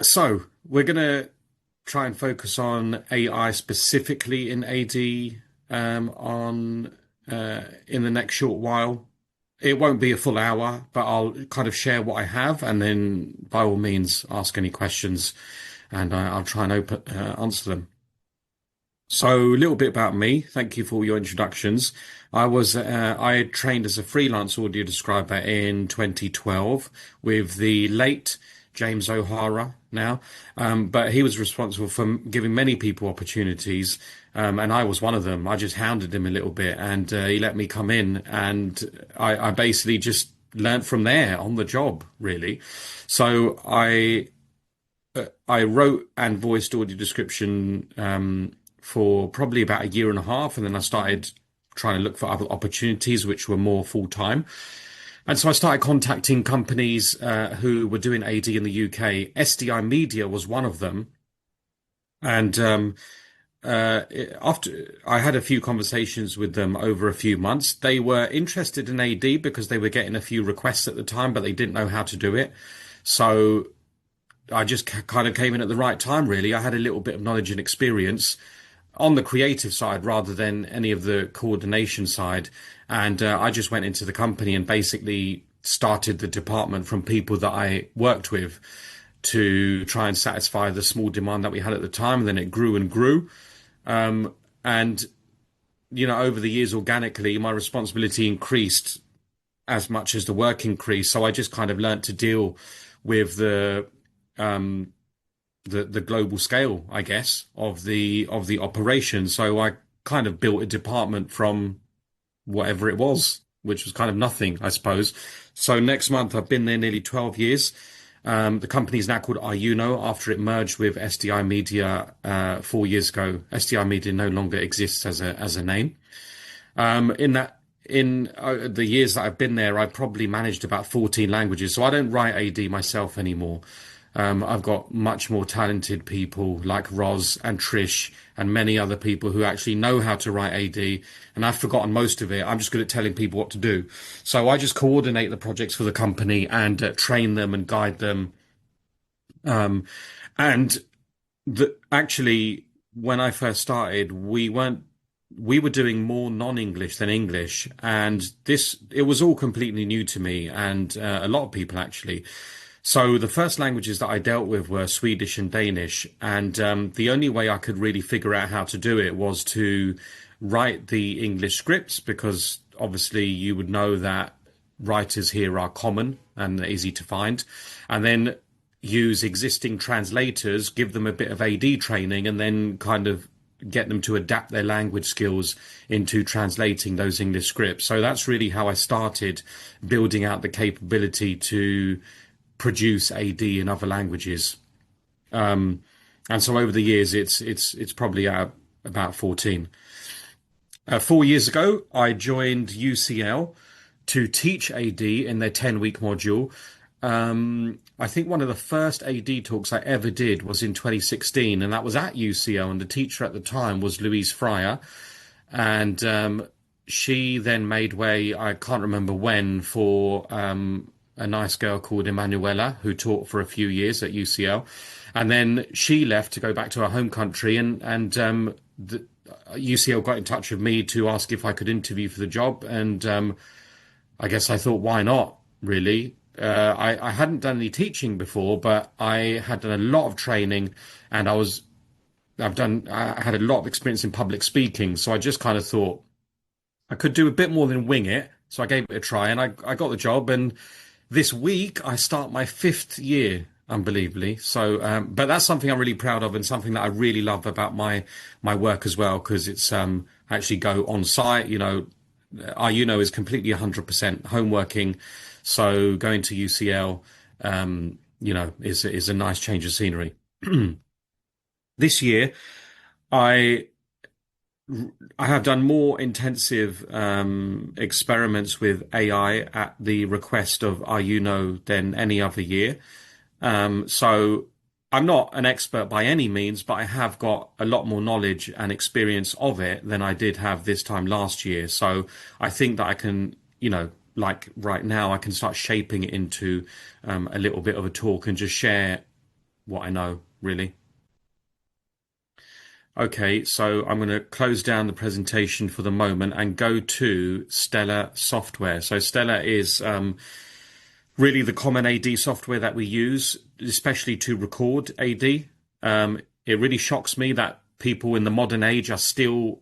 So we're going to try and focus on AI specifically in AD on in the next short while. It won't be a full hour, but I'll kind of share what I have, and then by all means ask any questions, and I'll try and answer them. So a little bit about me. Thank you for all your introductions. I trained as a freelance audio describer in 2012 with the late James O'Hara now, but he was responsible for giving many people opportunities, and I was one of them. I just hounded him a little bit, and he let me come in, and I basically just learned from there on the job, really. So I wrote and voiced audio description for probably about a year and a half, and then I started trying to look for other opportunities which were more full time. And so I started contacting companies who were doing AD in the UK. SDI Media was one of them. And after I had a few conversations with them over a few months, they were interested in AD because they were getting a few requests at the time, but they didn't know how to do it. So I just kind of came in at the right time, really. I had a little bit of knowledge and experience on the creative side rather than any of the coordination side. And I just went into the company and basically started the department from people that I worked with to try and satisfy the small demand that we had at the time. And then it grew and grew. And, over the years, organically, my responsibility increased as much as the work increased. So I just kind of learned to deal with the global scale, I guess, of the operation. So I kind of built a department from whatever it was, which was kind of nothing, I suppose. So next month, I've been there nearly 12 years. The company is now called Ayuno after it merged with SDI Media 4 years ago. SDI Media no longer exists as a name. In the years that I've been there, I've probably managed about 14 languages. So I don't write AD myself anymore. I've got much more talented people like Roz and Trish and many other people who actually know how to write AD, and I've forgotten most of it. I'm just good at telling people what to do. So I just coordinate the projects for the company and train them and guide them. And actually, when I first started, we were doing more non-English than English, and it was all completely new to me and a lot of people actually. So the first languages that I dealt with were Swedish and Danish, and the only way I could really figure out how to do it was to write the English scripts, because obviously you would know that writers here are common and easy to find, and then use existing translators, give them a bit of AD training, and then kind of get them to adapt their language skills into translating those English scripts. So that's really how I started building out the capability to produce AD in other languages, and so over the years, it's probably about 14. 4 years ago, I joined UCL to teach AD in their 10-week module. I think one of the first AD talks I ever did was in 2016, and that was at UCL, and the teacher at the time was Louise Fryer, and she then made way, I can't remember when, for a nice girl called Emanuela, who taught for a few years at UCL. And then she left to go back to her home country, and the UCL got in touch with me to ask if I could interview for the job. And I guess I thought, why not, really? I hadn't done any teaching before, but I had done a lot of training, and I had a lot of experience in public speaking. So I just kind of thought I could do a bit more than wing it. So I gave it a try, and I got the job. And this week, I start my 5th year, unbelievably. So, but that's something I'm really proud of, and something that I really love about my work as well, because it's actually go on site. Is completely 100% home working. So going to UCL, is a nice change of scenery. This year, I have done more intensive experiments with AI at the request of Ayuno than any other year. So I'm not an expert by any means, but I have got a lot more knowledge and experience of it than I did have this time last year. So I think that I can, like right now, I can start shaping it into a little bit of a talk and just share what I know, really. Okay, so I'm going to close down the presentation for the moment and go to Stellar Software. So Stellar is really the common AD software that we use, especially to record AD. It really shocks me that people in the modern age are still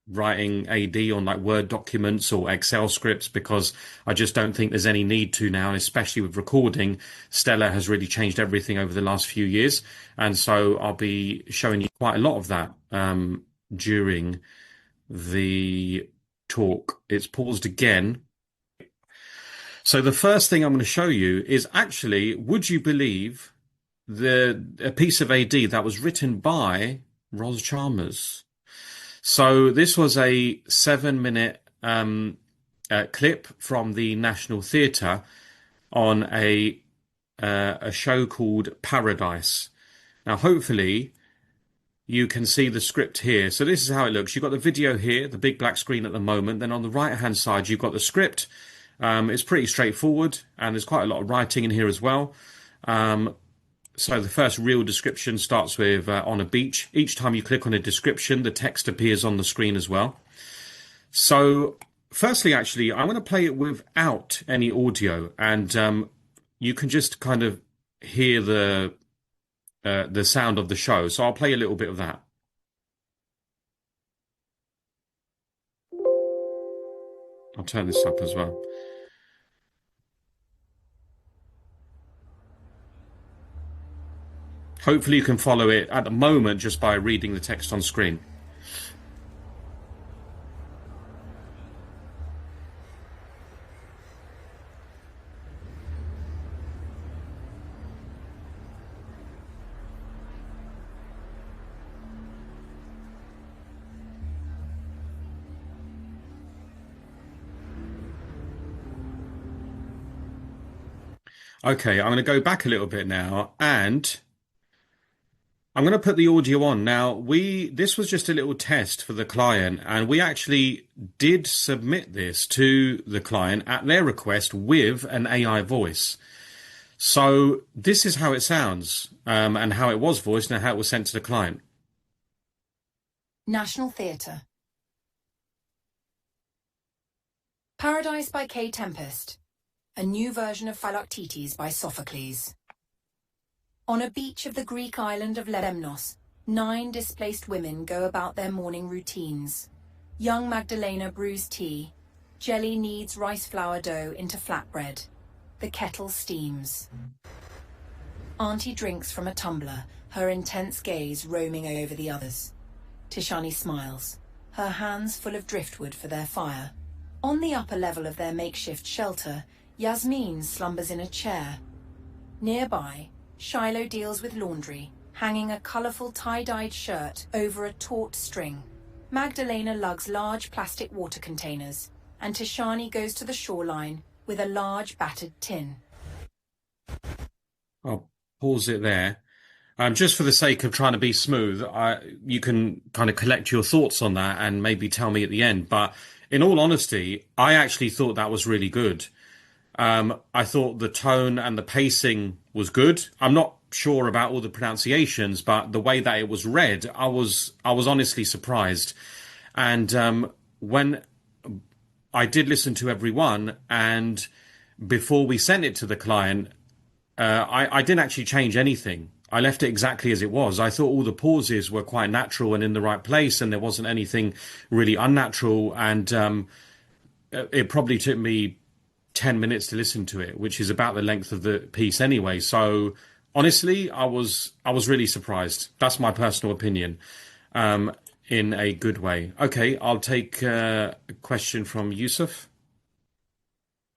writing AD on like Word documents or Excel scripts, because I just don't think there's any need to now, and especially with recording, Stellar has really changed everything over the last few years. And so I'll be showing you quite a lot of that during the talk. It's paused again. So the first thing I'm going to show you is actually, would you believe, a piece of AD that was written by Ros Chalmers. So this was a 7-minute clip from the National Theatre on a show called Paradise. Now, hopefully, you can see the script here. So this is how it looks. You've got the video here, the big black screen at the moment. Then on the right-hand side, you've got the script. It's pretty straightforward, and there's quite a lot of writing in here as well. So the first real description starts with on a beach. Each time you click on a description, the text appears on the screen as well. So firstly, actually, I'm going to play it without any audio, and you can just kind of hear the sound of the show. So I'll play a little bit of that. I'll turn this up as well. Hopefully you can follow it at the moment just by reading the text on screen. Okay, I'm going to go back a little bit now, and I'm going to put the audio on. Now, this was just a little test for the client, and we actually did submit this to the client at their request with an AI voice. So this is how it sounds, and how it was voiced and how it was sent to the client. National Theatre. Paradise by K. Tempest. A new version of Philoctetes by Sophocles. On a beach of the Greek island of Lemnos, 9 displaced women go about their morning routines. Young Magdalena brews tea. Jelly kneads rice flour dough into flatbread. The kettle steams. Auntie drinks from a tumbler, her intense gaze roaming over the others. Tishani smiles, her hands full of driftwood for their fire. On the upper level of their makeshift shelter, Yasmin slumbers in a chair. Nearby, Shiloh deals with laundry, hanging a colourful tie-dyed shirt over a taut string. Magdalena lugs large plastic water containers, and Tishani goes to the shoreline with a large battered tin. I'll pause it there. Just for the sake of trying to be smooth, you can kind of collect your thoughts on that and maybe tell me at the end. But in all honesty, I actually thought that was really good. I thought the tone and the pacing was good. I'm not sure about all the pronunciations, but the way that it was read, I was honestly surprised. And when I did listen to everyone, and before we sent it to the client, I didn't actually change anything. I left it exactly as it was. I thought all the pauses were quite natural and in the right place, and there wasn't anything really unnatural. And it probably took me 10 minutes to listen to it, which is about the length of the piece anyway. So honestly, I was really surprised. That's my personal opinion, in a good way. Okay, I'll take a question from Yusuf.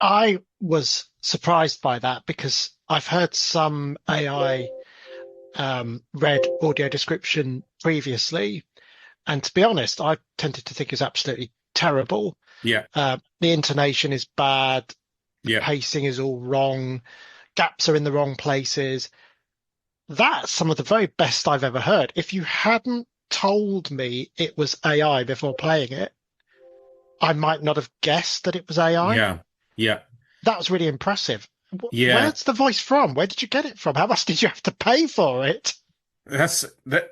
I was surprised by that because I've heard some AI read audio description previously, and to be honest, I tended to think it's absolutely terrible. Yeah. The intonation is bad. Yeah. Pacing is all wrong. Gaps are in the wrong places. That's some of the very best I've ever heard. If you hadn't told me it was AI before playing it, I might not have guessed that it was AI. Yeah. Yeah. That was really impressive. Yeah, Where's the voice from? Where did you get it from? How much did you have to pay for it?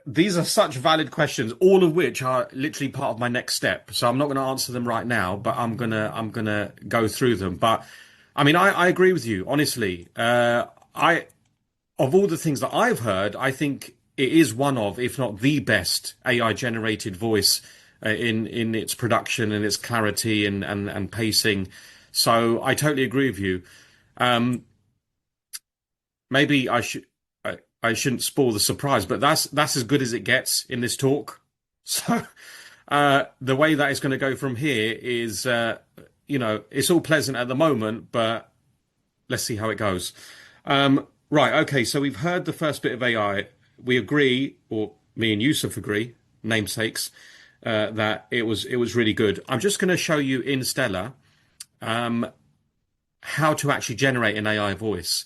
these are such valid questions, all of which are literally part of my next step. So I'm not going to answer them right now, but I'm gonna go through them. But I mean, I agree with you, honestly. I Of all the things that I've heard, I think it is one of, if not the best AI generated voice in its production and its clarity and pacing. So I totally agree with you. Um, Maybe I shouldn't spoil the surprise, but that's as good as it gets in this talk. So the way that it's going to go from here is, it's all pleasant at the moment, but let's see how it goes. Right, okay, so we've heard the first bit of AI. We agree, or me and Yusuf agree, namesakes, that it was really good. I'm just going to show you in Stellar how to actually generate an AI voice.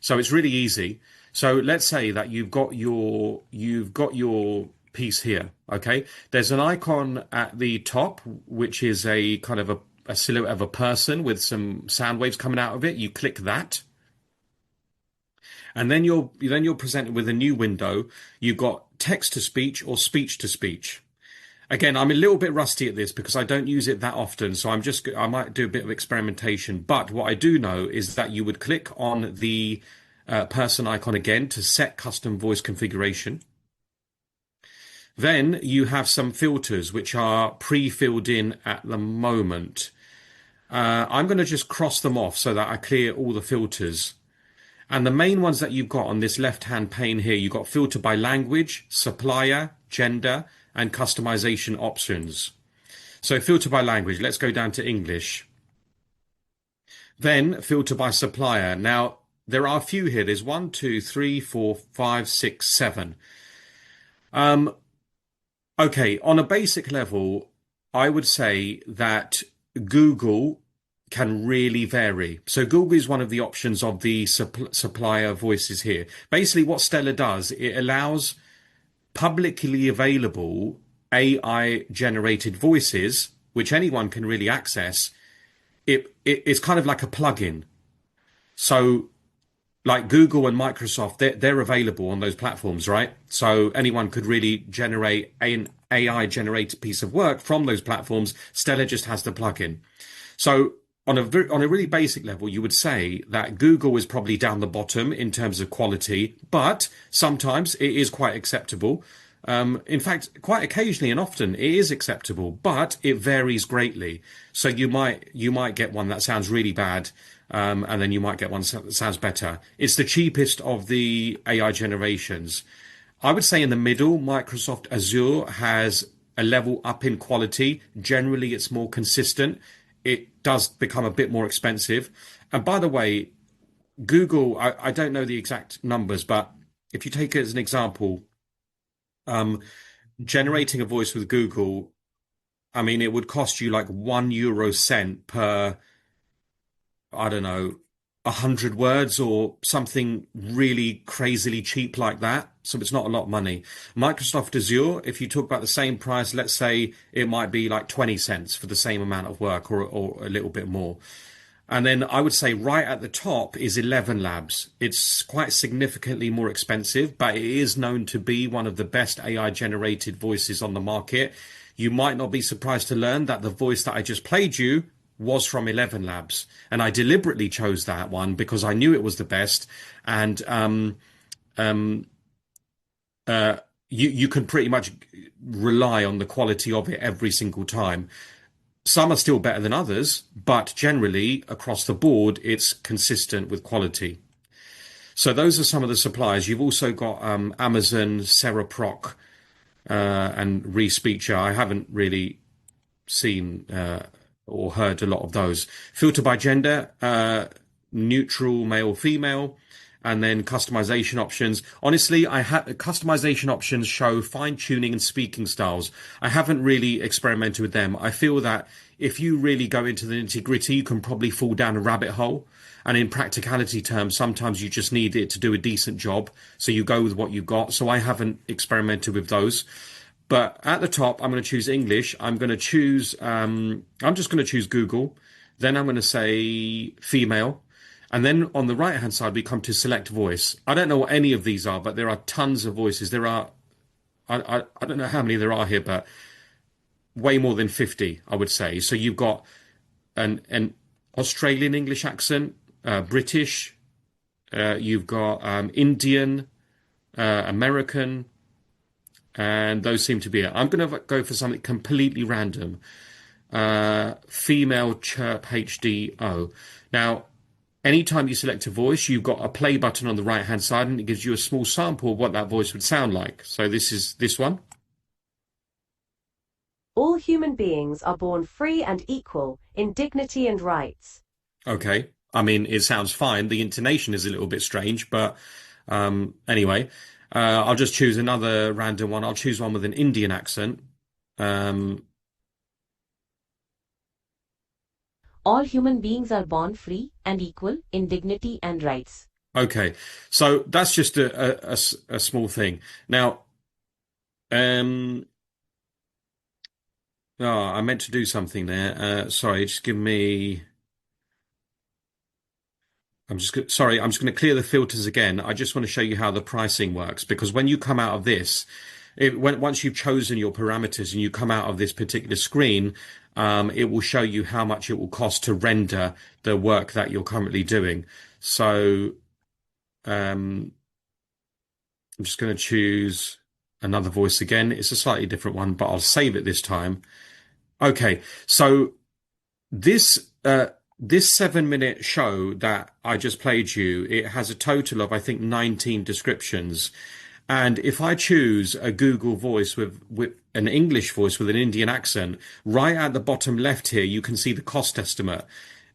So it's really easy. So let's say that you've got your piece here. Okay, there's an icon at the top, which is a kind of a silhouette of a person with some sound waves coming out of it. You click that, and then you're presented with a new window. You've got text to speech or speech to speech. Again, I'm a little bit rusty at this because I don't use it that often, so I might do a bit of experimentation. But what I do know is that you would click on the person icon again to set custom voice configuration. Then you have some filters which are pre-filled in at the moment. I'm going to just cross them off so that I clear all the filters. And the main ones that you've got on this left-hand pane here, you've got filter by language, supplier, gender, and customization options. So filter by language, let's go down to English. Then filter by supplier. Now, there are a few here. There's 1, 2, 3, 4, 5, 6, 7. Okay, on a basic level, I would say that Google can really vary. So Google is one of the options of the supplier voices here. Basically, what Stellar does, it allows publicly available AI generated voices, which anyone can really access. It's kind of like a plugin. So like Google and Microsoft, they're available on those platforms, right? So anyone could really generate an AI generated piece of work from those platforms. Stellar just has the plugin. So on a really basic level, you would say that Google is probably down the bottom in terms of quality, but sometimes it is quite acceptable. In fact, quite occasionally and often it is acceptable, but it varies greatly. So you might get one that sounds really bad, and then you might get one that sounds better. It's the cheapest of the AI generations. I would say in the middle, Microsoft Azure has a level up in quality. Generally, it's more consistent. It does become a bit more expensive. And by the way, Google, I don't know the exact numbers, but if you take it as an example, generating a voice with Google, I mean, it would cost you like 1 euro cent per, I don't know, 100 words or something really crazily cheap like that. So it's not a lot of money. Microsoft Azure, if you talk about the same price, let's say it might be like 20 cents for the same amount of work or a little bit more. And then I would say right at the top is 11 Labs. It's quite significantly more expensive, but it is known to be one of the best AI generated voices on the market. You might not be surprised to learn that the voice that I just played you was from 11 Labs. And I deliberately chose that one because I knew it was the best. And you can pretty much rely on the quality of it every single time. Some are still better than others, but generally across the board, it's consistent with quality. So those are some of the suppliers. You've also got Amazon, Cereproc, and Respeecher. I haven't really seen or heard a lot of those. Filter by gender, neutral male, female, and then customization options. Honestly, customization options show fine tuning and speaking styles. I haven't really experimented with them. I feel that if you really go into the nitty gritty, you can probably fall down a rabbit hole. And in practicality terms, sometimes you just need it to do a decent job. So you go with what you got. So I haven't experimented with those. But at the top, I'm going to choose English. I'm just going to choose Google. Then I'm going to say female. And then on the right hand side, we come to select voice. I don't know what any of these are, but there are tons of voices. There are, I don't know how many there are here, but way more than 50, I would say. So you've got an Australian English accent, British, you've got Indian, American, and those seem to be it. I'm going to go for something completely random. Female chirp HDO. Now, anytime you select a voice, you've got a play button on the right hand side and it gives you a small sample of what that voice would sound like. So this is this one. All human beings are born free and equal in dignity and rights. Okay. I mean, it sounds fine. The intonation is a little bit strange, but anyway, I'll just choose another random one. I'll choose one with an Indian accent. All human beings are born free and equal in dignity and rights. Okay, so that's just a small thing. Now, I meant to do something there. Sorry, just give me. Sorry, I'm just going to clear the filters again. I just want to show you how the pricing works, because when you come out of this, once you've chosen your parameters and you come out of this particular screen, it will show you how much it will cost to render the work that you're currently doing. So I'm just going to choose another voice again. It's a slightly different one, but I'll save it this time. Okay, so this 7-minute show that I just played you, it has a total of, I think, 19 descriptions. And if I choose a Google voice with an English voice with an Indian accent, right at the bottom left here, you can see the cost estimate.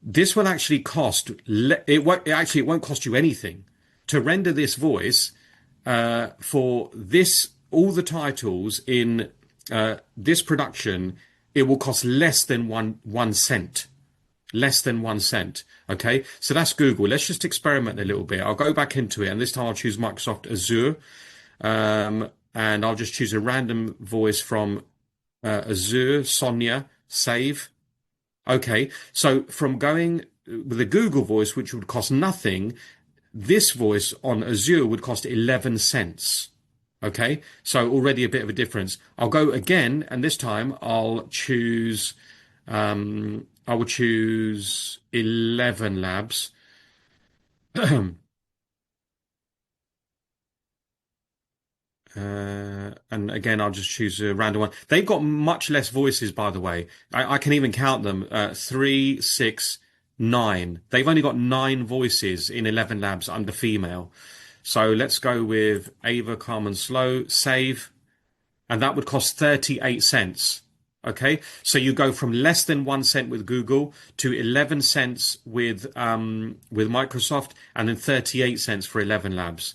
This will actually cost, it won't cost you anything to render this voice for this, all the titles in this production. It will cost less than one cent. Less than 1 cent. Okay, so that's Google. Let's just experiment a little bit. I'll go back into it, and this time I'll choose Microsoft Azure, and I'll just choose a random voice from Azure, Sonia, save. Okay, so from going with a Google voice, which would cost nothing, this voice on Azure would cost 11 cents. Okay, so already a bit of a difference. I'll go again, and this time I'll choose. I will choose 11 Labs. And again, I'll just choose a random one. They've got much less voices, by the way. I can even count them. 3, 6, 9. They've only got 9 voices in 11 Labs under female. So let's go with Ava Calm and Slow, save. And that would cost 38 cents. Okay, so you go from less than 1 cent with Google to 11 cents with Microsoft, and then 38 cents for 11 Labs.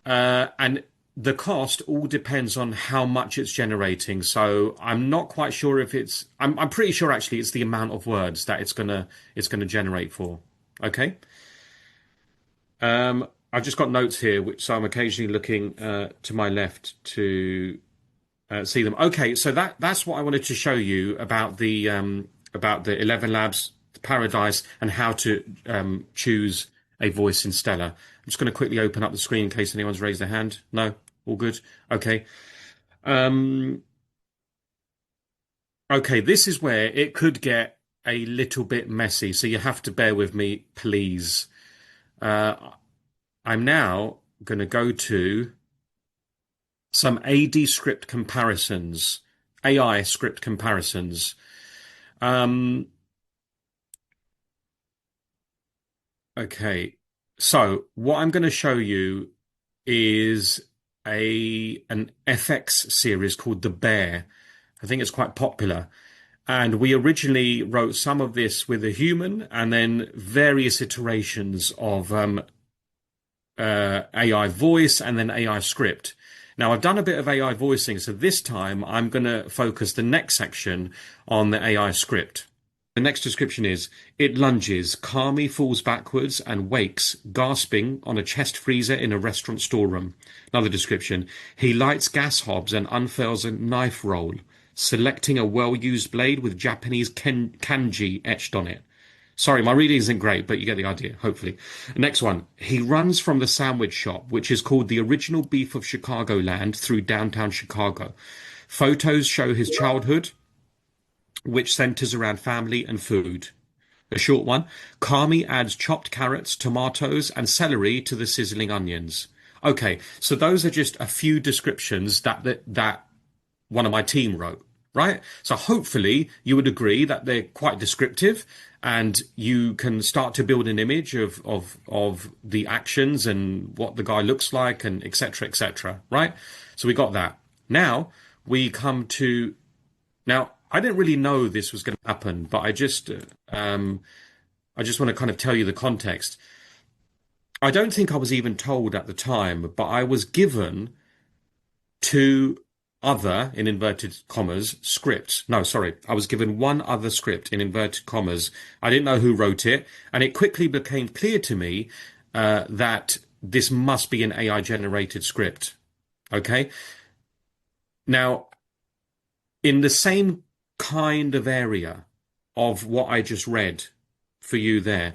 And the cost all depends on how much it's generating. So I'm not quite sure if it's. I'm pretty sure actually it's the amount of words that it's gonna generate for. Okay. I've just got notes here, so I'm occasionally looking to my left to. See them. Okay, so that's what I wanted to show you about the 11 Labs, the Paradise, and how to choose a voice in Stellar. I'm just going to quickly open up the screen in case anyone's raised their hand. No, all good. Okay. Okay, this is where it could get a little bit messy, so you have to bear with me, please. I'm now going to go to some AD script comparisons, AI script comparisons. Okay, so what I'm going to show you is an FX series called The Bear. I think it's quite popular. And we originally wrote some of this with a human and then various iterations of AI voice and then AI script. Now, I've done a bit of AI voicing, so this time I'm going to focus the next section on the AI script. The next description is, it lunges, calmly falls backwards and wakes, gasping on a chest freezer in a restaurant storeroom. Another description, he lights gas hobs and unfurls a knife roll, selecting a well-used blade with Japanese kanji etched on it. Sorry, my reading isn't great, but you get the idea, hopefully. Next one. He runs from the sandwich shop, which is called the original beef of Chicagoland, through downtown Chicago. Photos show his childhood, which centers around family and food. A short one. Kami adds chopped carrots, tomatoes, and celery to the sizzling onions. Okay, so those are just a few descriptions that one of my team wrote, right? So hopefully you would agree that they're quite descriptive, and you can start to build an image of the actions and what the guy looks like, and etc., right? So we got that. Now we come to now. I didn't really know this was going to happen, but I just want to kind of tell you the context. I don't think I was even told at the time, but I was given two other, in inverted commas, scripts. No, sorry. I was given one other script, in inverted commas. I didn't know who wrote it, and it quickly became clear to me that this must be an AI-generated script. Okay? Now, in the same kind of area of what I just read for you there,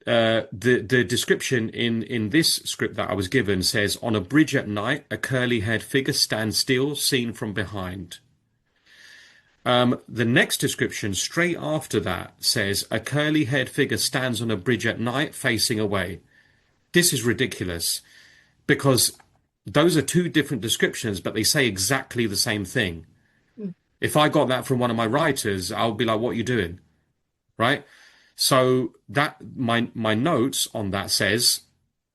the description in this script that I was given says, on a bridge at night, a curly-haired figure stands still, seen from behind. The next description straight after that says, a curly-haired figure stands on a bridge at night, facing away. This is ridiculous, because those are two different descriptions, but they say exactly the same thing. If I got that from one of my writers, I'll be like, what are you doing? Right? So that my notes on that says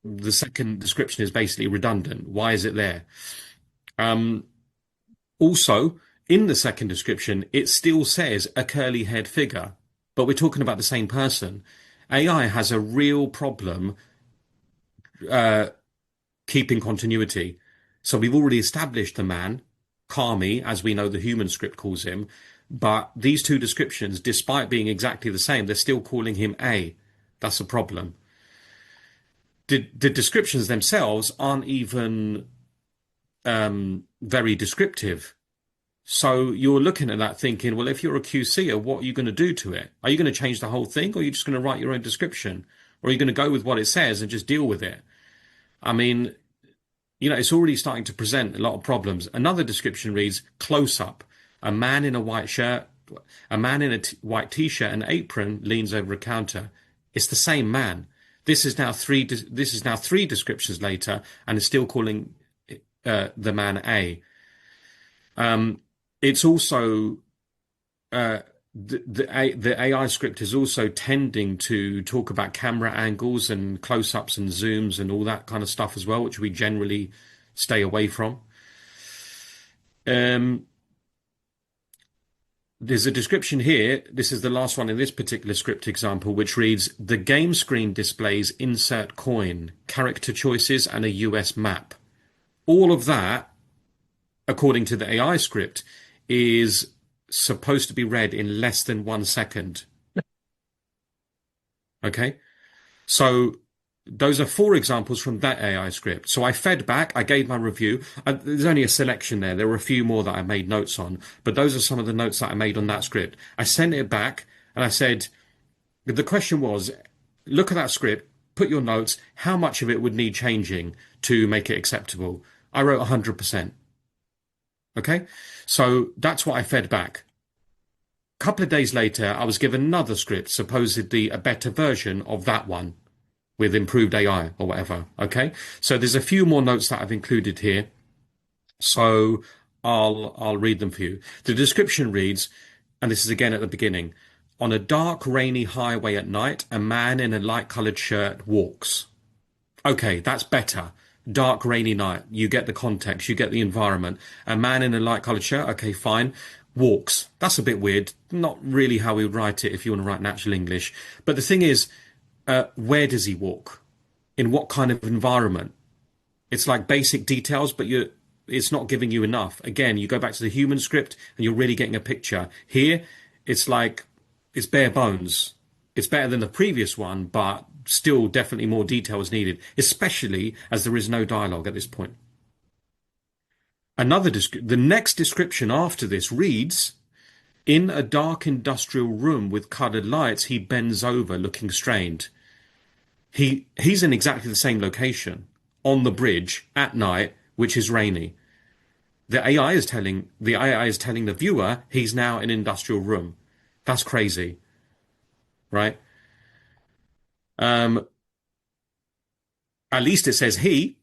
the second description is basically redundant. Why is it there? Also, in the second description, it still says a curly-haired figure, but we're talking about the same person. AI has a real problem keeping continuity. So we've already established the man, Kami, as we know the human script calls him, but these two descriptions, despite being exactly the same, they're still calling him A. That's a problem. The descriptions themselves aren't even very descriptive. So you're looking at that thinking, well, if you're a QCer, what are you going to do to it? Are you going to change the whole thing, or are you just going to write your own description? Or are you going to go with what it says and just deal with it? I mean, it's already starting to present a lot of problems. Another description reads, close up. A man in a white shirt, a man in a white t-shirt and apron leans over a counter. It's the same man. This is now three descriptions later, and is still calling the man A. It's also the AI script is also tending to talk about camera angles and close-ups and zooms and all that kind of stuff as well, which we generally stay away from. There's a description here. This is the last one in this particular script example, which reads, the game screen displays insert coin, character choices, and a US map. All of that, according to the AI script, is supposed to be read in less than 1 second. Okay? So those are 4 examples from that AI script. So I fed back, I gave my review. There's only a selection there. There were a few more that I made notes on, but those are some of the notes that I made on that script. I sent it back and I said, the question was, look at that script, put your notes, how much of it would need changing to make it acceptable? I wrote 100%. Okay? So that's what I fed back. A couple of days later, I was given another script, supposedly a better version of that one, with improved AI or whatever. Okay, so there's a few more notes that I've included here, so I'll read them for you. The description reads, and this is again at the beginning, on a dark, rainy highway at night, a man in a light-coloured shirt walks. Okay, that's better. Dark, rainy night. You get the context. You get the environment. A man in a light-coloured shirt. Okay, fine. Walks. That's a bit weird. Not really how we would write it if you want to write natural English. But the thing is, where does he walk? In what kind of environment? It's like basic details, but it's not giving you enough. Again, you go back to the human script and you're really getting a picture. Here, it's like, it's bare bones. It's better than the previous one, but still definitely more detail is needed, especially as there is no dialogue at this point. The next description after this reads, In a dark industrial room with coloured lights, he bends over, looking strained. He's in exactly the same location on the bridge at night, which is rainy. The AI is telling the viewer he's now in an industrial room. That's crazy, right? At least it says he,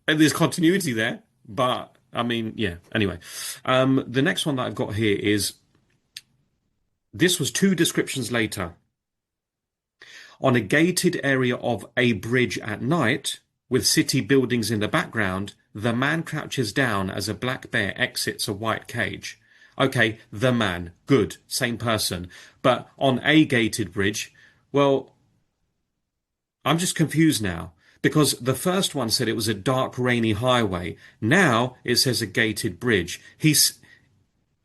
and there's continuity there. But I mean, yeah. Anyway, the next one that I've got here is this was 2 descriptions later. On a gated area of a bridge at night, with city buildings in the background, the man crouches down as a black bear exits a white cage. Okay, the man. Good. Same person. But on a gated bridge, well, I'm just confused now. Because the first one said it was a dark, rainy highway. Now it says a gated bridge.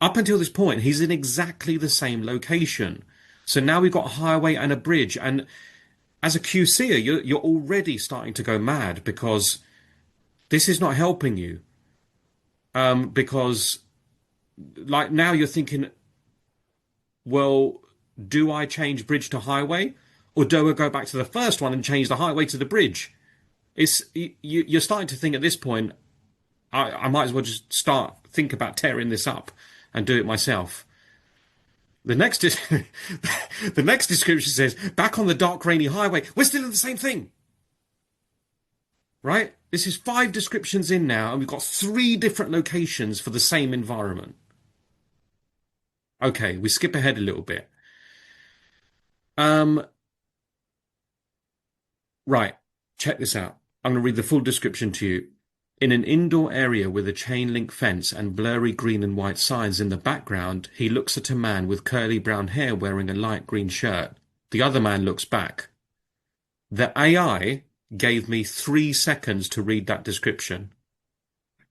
Up until this point, he's in exactly the same location. So now we've got a highway and a bridge. And as a QCer, you're already starting to go mad because this is not helping you. Because like now you're thinking, well, do I change bridge to highway? Or do I go back to the first one and change the highway to the bridge? You're starting to think at this point, I might as well just think about tearing this up and do it myself. The next description says, back on the dark, rainy highway, we're still in the same thing. Right? This is 5 descriptions in now, and we've got 3 different locations for the same environment. Okay, we skip ahead a little bit. Right, check this out. I'm going to read the full description to you. In an indoor area with a chain link fence and blurry green and white signs in the background, he looks at a man with curly brown hair wearing a light green shirt. The other man looks back. The AI gave me 3 seconds to read that description.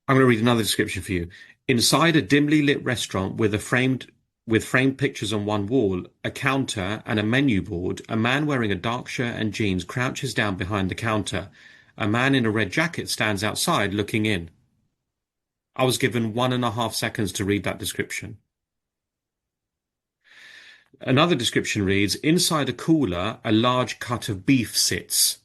I'm going to read another description for you. Inside a dimly lit restaurant with framed pictures on one wall, a counter and a menu board, a man wearing a dark shirt and jeans crouches down behind the counter. A man in a red jacket stands outside looking in. I was given 1.5 seconds to read that description. Another description reads, inside a cooler, a large cut of beef sits.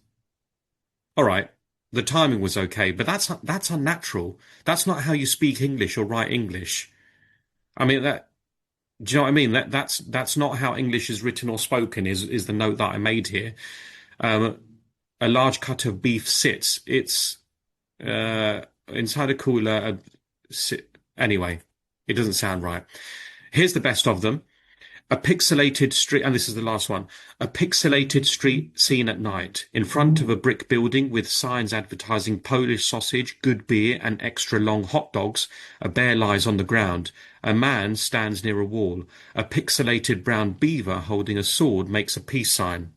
All right, the timing was okay, but that's unnatural. That's not how you speak English or write English. I mean, do you know what I mean? That's not how English is written or spoken, is the note that I made here. A large cut of beef sits. It's inside a cooler. Anyway, it doesn't sound right. Here's the best of them. A pixelated street, and this is the last one. A pixelated street scene at night. In front of a brick building with signs advertising Polish sausage, good beer, and extra long hot dogs, a bear lies on the ground. A man stands near a wall. A pixelated brown beaver holding a sword makes a peace sign.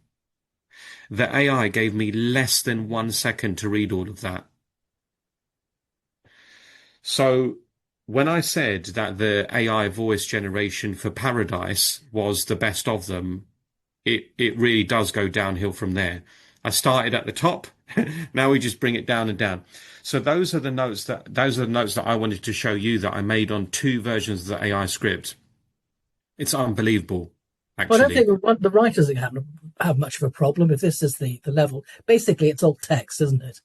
The AI gave me less than 1 second to read all of that. So when I said that the AI voice generation for Paradise was the best of them, it really does go downhill from there. I started at the top. Now we just bring it down and down. So those are the notes that I wanted to show you that I made on 2 versions of the AI script. It's unbelievable, actually. Well, I don't think the writers have much of a problem if this is the level. Basically, it's alt text, isn't it?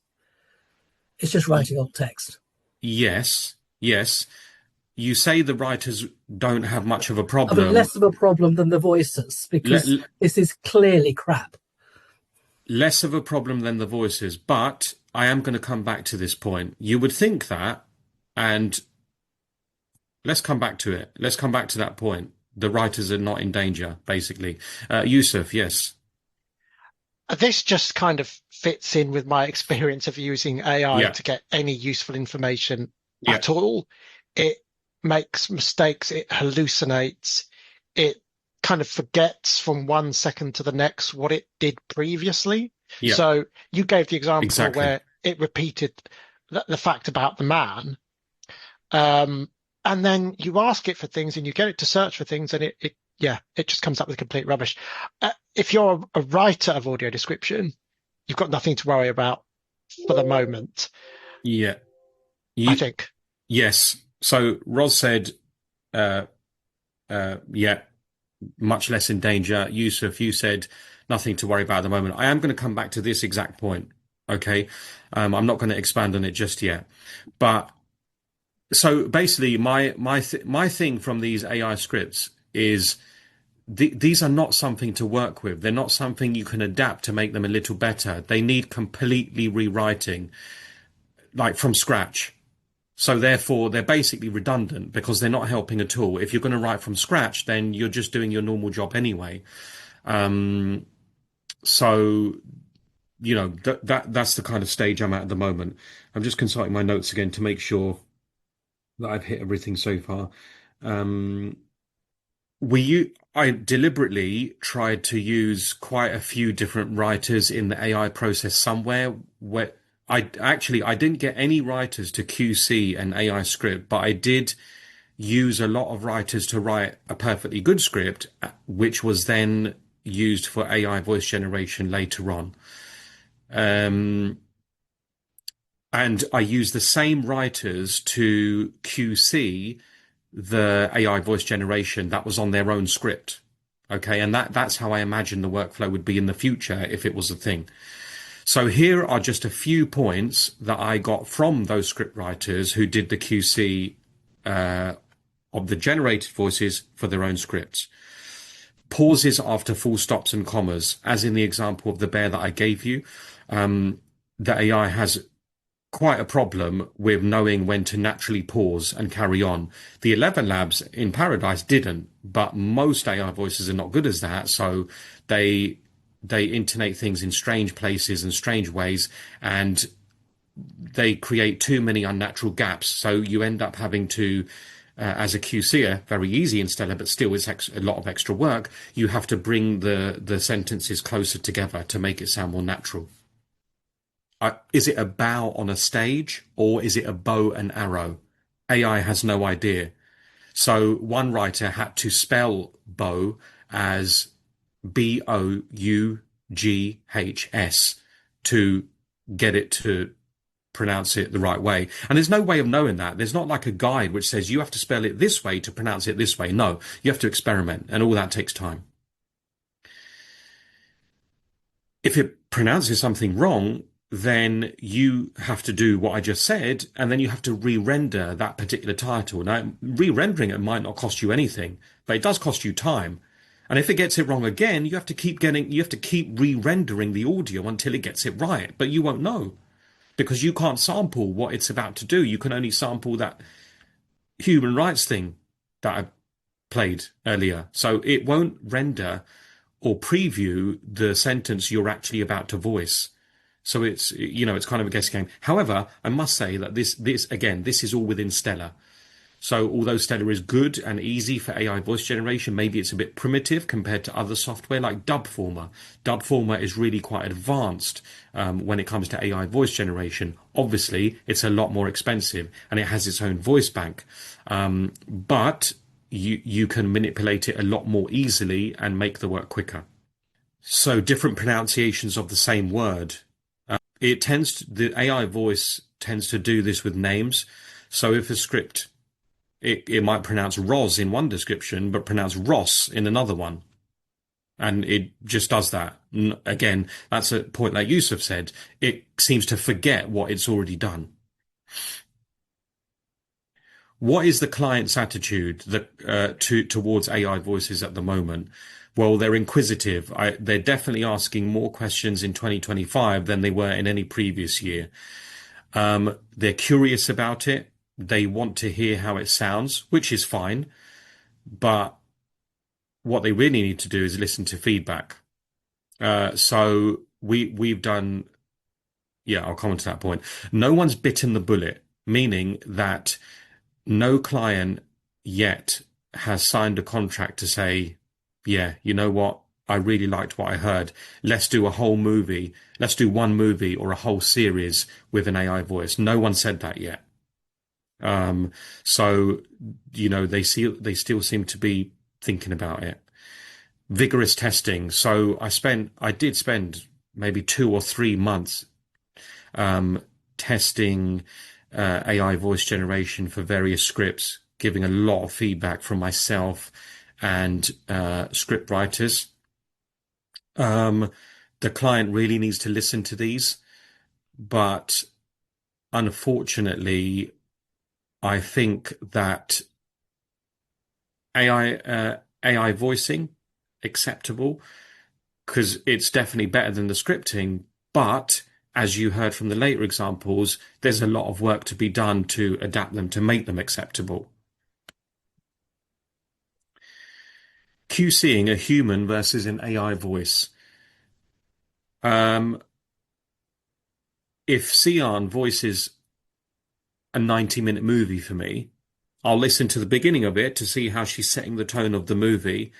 It's just writing alt text. Yes. You say the writers don't have much of a problem. I mean, less of a problem than the voices, because this is clearly crap. Less of a problem than the voices, but I am going to come back to this point. You would think that, and let's come back to it. Let's come back to that point. The writers are not in danger, basically. Yusuf, yes. This just kind of fits in with my experience of using AI to get any useful information at all. It makes mistakes, it hallucinates, it kind of forgets from 1 second to the next what it did previously. So you gave the example where it repeated the fact about the man, and then you ask it for things and you get it to search for things, and it just comes up with complete rubbish. If you're a writer of audio description, you've got nothing to worry about for the moment. I think. Yes. So Roz said, yeah, much less in danger. Yusuf, you said nothing to worry about at the moment. I am going to come back to this exact point. Okay. I'm not going to expand on it just yet. But so basically my thing from these AI scripts is these are not something to work with. They're not something you can adapt to make them a little better. They need completely rewriting, like from scratch. So therefore, they're basically redundant because they're not helping at all. If you're going to write from scratch, then you're just doing your normal job anyway. So, you know, that's the kind of stage I'm at the moment. I'm just consulting my notes again to make sure that I've hit everything so far. I deliberately tried to use quite a few different writers in the AI process somewhere where I didn't get any writers to QC an AI script, but I did use a lot of writers to write a perfectly good script, which was then used for AI voice generation later on. And I used the same writers to QC the AI voice generation that was on their own script. Okay. And that's how I imagine the workflow would be in the future if it was a thing. So here are just a few points that I got from those script writers who did the QC of the generated voices for their own scripts. Pauses after full stops and commas, as in the example of the bear that I gave you. The AI has quite a problem with knowing when to naturally pause and carry on. The 11 labs in Paradise didn't, but most AI voices are not good as that. So they intonate things in strange places and strange ways, and they create too many unnatural gaps. So you end up having to, as a QCer, very easy in Stellar, but still it's a lot of extra work. You have to bring the sentences closer together to make it sound more natural. Is it a bow on a stage or is it a bow and arrow? AI has no idea. So one writer had to spell bow as BOUGHS to get it to pronounce it the right way. And there's no way of knowing that. There's not like a guide which says you have to spell it this way to pronounce it this way. No, you have to experiment, and all that takes time. If it pronounces something wrong, then you have to do what I just said, and then you have to re-render that particular title. Now, re-rendering it might not cost you anything, but it does cost you time. And if it gets it wrong again, you have to keep re-rendering the audio until it gets it right. But you won't know because you can't sample what it's about to do. You can only sample that human rights thing that I played earlier. So it won't render or preview the sentence you're actually about to voice. So it's kind of a guessing game. However, I must say that this is all within Stellar. So although Stellar is good and easy for AI voice generation, maybe it's a bit primitive compared to other software like Dubformer. Dubformer is really quite advanced when it comes to AI voice generation. Obviously, it's a lot more expensive and it has its own voice bank. But you can manipulate it a lot more easily and make the work quicker. So different pronunciations of the same word. The AI voice tends to do this with names. So if a script, it might pronounce Roz in one description, but pronounce Ross in another one. And it just does that. Again, that's a point like Yusuf said. It seems to forget what it's already done. What is the client's attitude towards AI voices at the moment? Well, they're inquisitive. They're definitely asking more questions in 2025 than they were in any previous year. They're curious about it. They want to hear how it sounds, which is fine. But what they really need to do is listen to feedback. So we've done, I'll come to that point. No one's bitten the bullet, meaning that no client yet has signed a contract to say, yeah, you know what? I really liked what I heard. Let's do a whole movie. Let's do one movie or a whole series with an AI voice. No one said that yet. So, they still seem to be thinking about it. Vigorous testing. So I did spend maybe 2 or 3 months, testing, AI voice generation for various scripts, giving a lot of feedback from myself and script writers. The client really needs to listen to these, but unfortunately, I think that AI voicing acceptable because it's definitely better than the scripting, but as you heard from the later examples, there's a lot of work to be done to adapt them to make them acceptable. QCing a human versus an AI voice. If Sian voices a 90-minute movie for me, I'll listen to the beginning of it to see how she's setting the tone of the movie,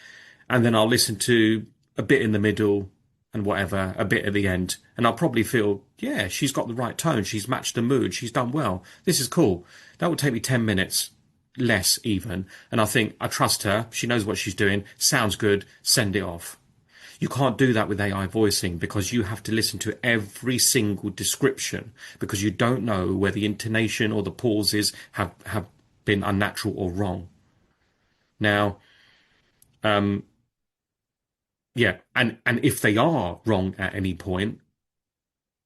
and then I'll listen to a bit in the middle and whatever, a bit at the end, and I'll probably feel, yeah, she's got the right tone, she's matched the mood, she's done well, this is cool. That will take me 10 minutes, less even, and I think, I trust her, she knows what she's doing, sounds good, send it off. You can't do that with AI voicing because you have to listen to every single description because you don't know where the intonation or the pauses have been unnatural or wrong. Now, yeah, and if they are wrong at any point,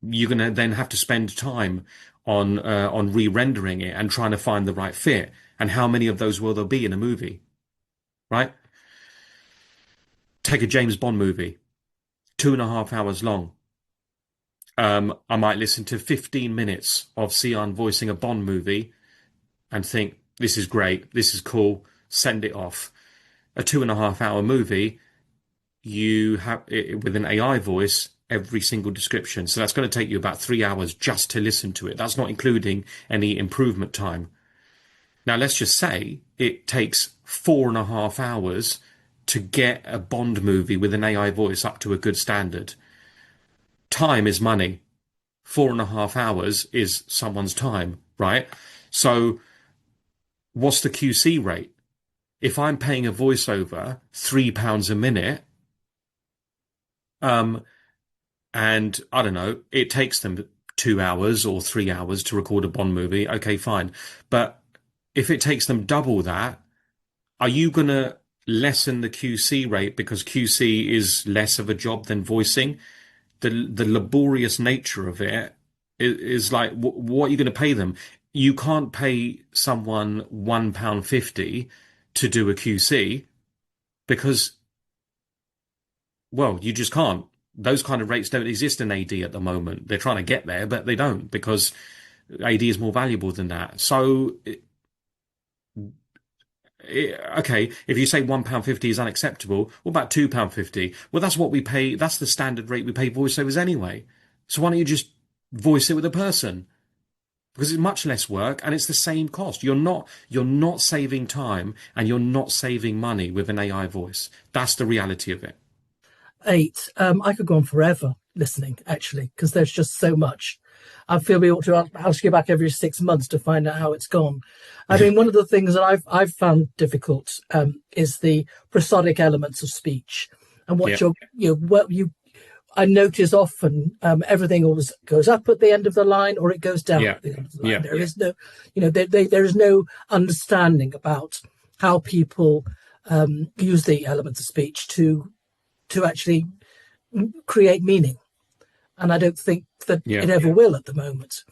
you're going to then have to spend time on re-rendering it and trying to find the right fit. And how many of those will there be in a movie, right? Take a James Bond movie, 2.5 hours long. I might listen to 15 minutes of Sian voicing a Bond movie and think, this is great, this is cool, send it off. A 2.5 hour movie, you have it with an AI voice, every single description. So that's going to take you about 3 hours just to listen to it. That's not including any improvement time. Now, let's just say it takes 4.5 hours to get a Bond movie with an AI voice up to a good standard. Time is money. 4.5 hours is someone's time, right? So what's the QC rate? If I'm paying a voiceover £3 a minute, and I don't know, it takes them 2 hours or 3 hours to record a Bond movie, okay, fine. But if it takes them double that, are you going to lessen the QC rate because QC is less of a job than voicing? The laborious nature of it is like, what are you going to pay them? You can't pay someone £1.50 to do a QC because, well, you just can't. Those kind of rates don't exist in AD at the moment. They're trying to get there, but they don't because AD is more valuable than that. So, okay, if you say £1.50 is unacceptable, what about £2.50? Well, that's what we pay. That's the standard rate we pay voiceovers anyway. So why don't you just voice it with a person? Because it's much less work and it's the same cost. You're not saving time and you're not saving money with an AI voice. That's the reality of it. 8. I could go on forever listening, actually, because there's just so much. I feel we ought to ask you back every 6 months to find out how it's gone. I mean, one of the things that I've found difficult is the prosodic elements of speech and what I notice often everything always goes up at the end of the line or it goes down at the end of the line. There is no, there is no understanding about how people use the elements of speech to actually create meaning. And I don't think that it ever will at the moment.